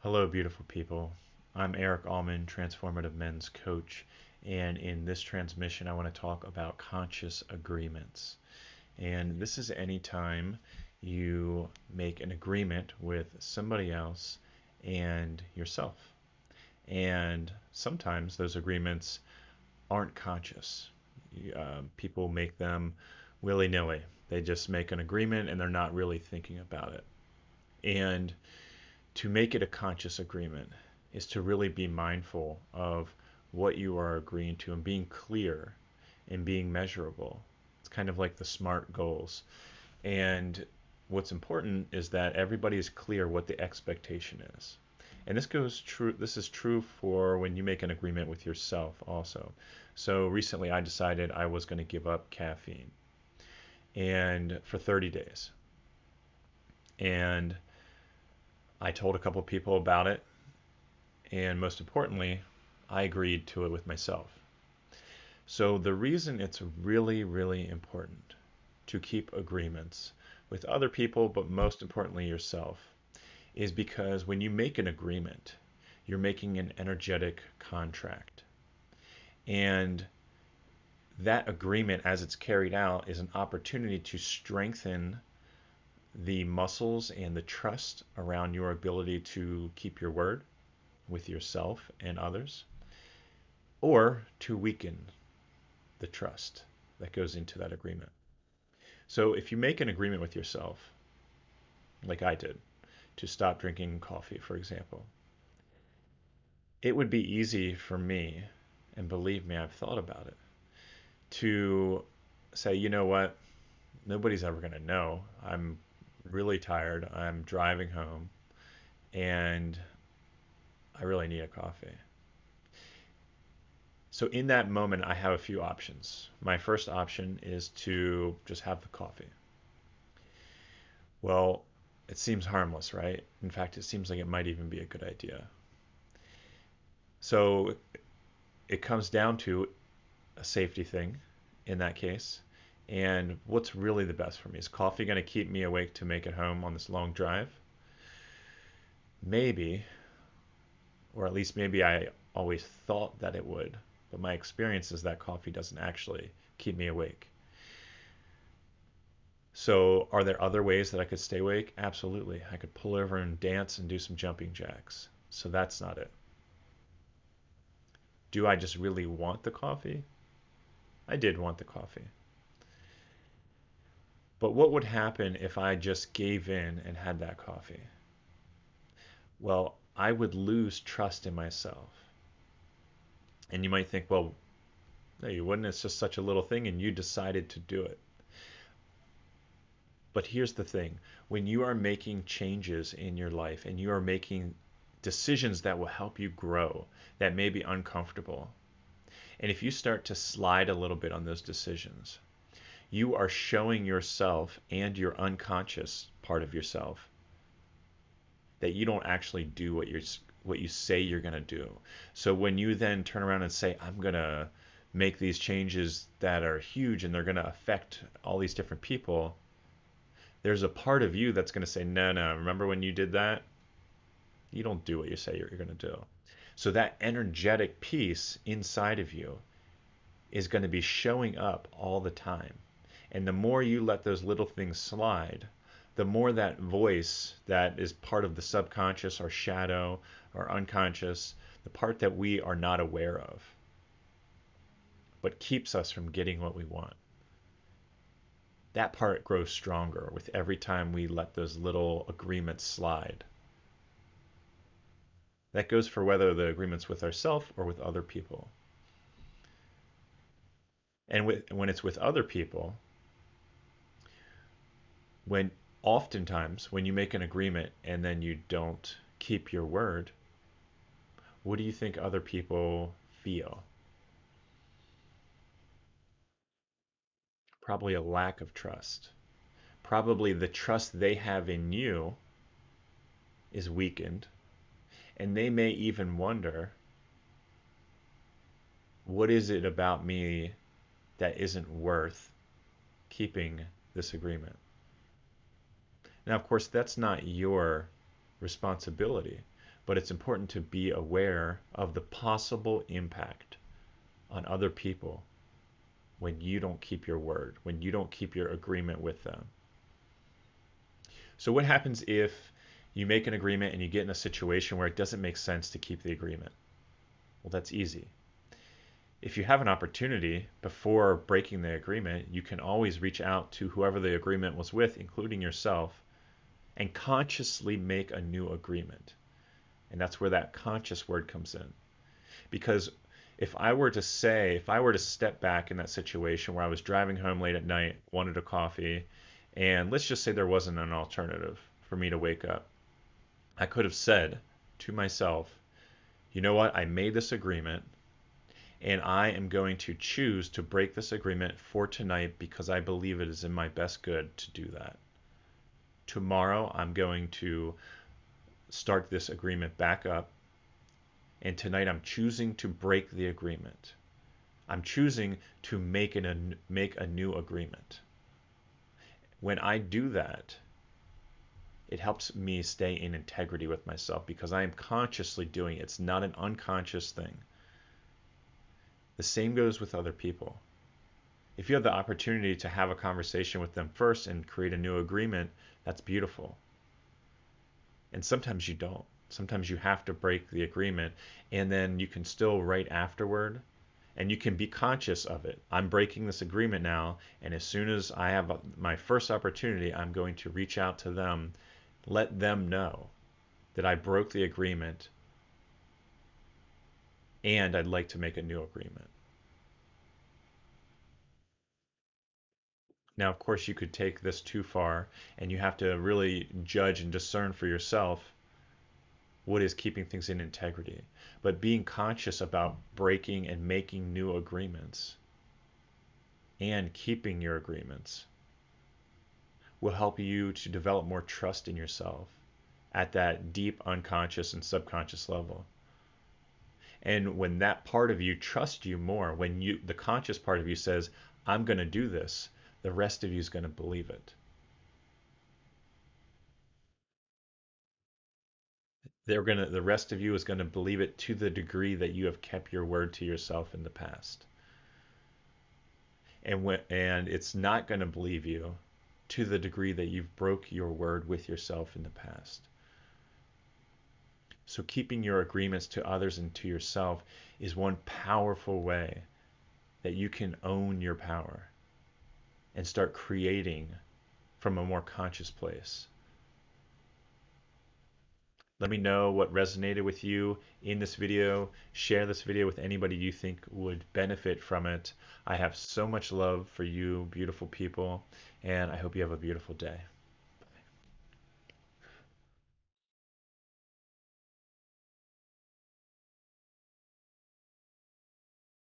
Hello, beautiful people. I'm Eric Allman, Transformative Men's Coach, and in this transmission, I want to talk about conscious agreements. And this is anytime you make an agreement with somebody else and yourself. And sometimes those agreements aren't conscious. People make them willy nilly. They just make an agreement and they're not really thinking about it. And to make it a conscious agreement is to really be mindful of what you are agreeing to and being clear and being measurable. It's kind of like the SMART goals. And what's important is that everybody is clear what the expectation is. And this is true for when you make an agreement with yourself also. So recently I decided I was going to give up caffeine and for 30 days. And I told a couple of people about it, and most importantly, I agreed to it with myself. So the reason it's really, really important to keep agreements with other people, but most importantly yourself, is because when you make an agreement, you're making an energetic contract. And that agreement, as it's carried out, is an opportunity to strengthen the muscles and the trust around your ability to keep your word with yourself and others, or to weaken the trust that goes into that agreement. So if you make an agreement with yourself, like I did, to stop drinking coffee, for example, it would be easy for me, and believe me, I've thought about it, to say, you know what, nobody's ever going to know. I'm really tired. I'm driving home, and I really need a coffee. So in that moment, I have a few options. My first option is to just have the coffee. Well, it seems harmless, right? In fact, it seems like it might even be a good idea. So it comes down to a safety thing in that case. And what's really the best for me? Is coffee going to keep me awake to make it home on this long drive? Maybe, or at least maybe I always thought that it would. But my experience is that coffee doesn't actually keep me awake. So, are there other ways that I could stay awake? Absolutely. I could pull over and dance and do some jumping jacks. So, that's not it. Do I just really want the coffee? I did want the coffee. But what would happen if I just gave in and had that coffee? Well, I would lose trust in myself. And you might think, well, no, you wouldn't. It's just such a little thing, and you decided to do it. But here's the thing, when you are making changes in your life and you are making decisions that will help you grow, that may be uncomfortable, and if you start to slide a little bit on those decisions, you are showing yourself and your unconscious part of yourself that you don't actually do what you say you're going to do. So when you then turn around and say, I'm going to make these changes that are huge and they're going to affect all these different people, there's a part of you that's going to say, no, no, remember when you did that? You don't do what you say you're going to do. So that energetic piece inside of you is going to be showing up all the time. And the more you let those little things slide, the more that voice that is part of the subconscious or shadow or unconscious, the part that we are not aware of, but keeps us from getting what we want, that part grows stronger with every time we let those little agreements slide. That goes for whether the agreement's with ourselves or with other people. And when it's with other people, when oftentimes when you make an agreement and then you don't keep your word, what do you think other people feel? Probably a lack of trust. Probably the trust they have in you is weakened, and they may even wonder, what is it about me that isn't worth keeping this agreement? Now, of course, that's not your responsibility. but it's important to be aware of the possible impact on other people when you don't keep your word, when you don't keep your agreement with them. So, what happens if you make an agreement and you get in a situation where it doesn't make sense to keep the agreement? Well, that's easy. If you have an opportunity before breaking the agreement, you can always reach out to whoever the agreement was with, including yourself, and consciously make a new agreement. And that's where that conscious word comes in. Because if I were to step back in that situation where I was driving home late at night, wanted a coffee, and let's just say there wasn't an alternative for me to wake up, I could have said to myself, you know what, I made this agreement, and I am going to choose to break this agreement for tonight because I believe it is in my best good to do that. Tomorrow, I'm going to start this agreement back up, and tonight I'm choosing to break the agreement. I'm choosing to make a new agreement. When I do that, it helps me stay in integrity with myself because I am consciously doing it. It's not an unconscious thing. The same goes with other people. If you have the opportunity to have a conversation with them first and create a new agreement, that's beautiful. And sometimes you don't. Sometimes you have to break the agreement, and then you can still write afterward, and you can be conscious of it. I'm breaking this agreement now, and as soon as I have my first opportunity, I'm going to reach out to them, let them know that I broke the agreement, and I'd like to make a new agreement. Now, of course, you could take this too far, and you have to really judge and discern for yourself what is keeping things in integrity. But being conscious about breaking and making new agreements and keeping your agreements will help you to develop more trust in yourself at that deep unconscious and subconscious level. And when that part of you trusts you more, when the conscious part of you says, I'm going to do this, the rest of you is going to believe it. The rest of you is going to believe it to the degree that you have kept your word to yourself in the past. And it's not going to believe you to the degree that you've broke your word with yourself in the past. So keeping your agreements to others and to yourself is one powerful way that you can own your power and start creating from a more conscious place. Let me know what resonated with you in this video. Share this video with anybody you think would benefit from it. I have so much love for you, beautiful people, and I hope you have a beautiful day.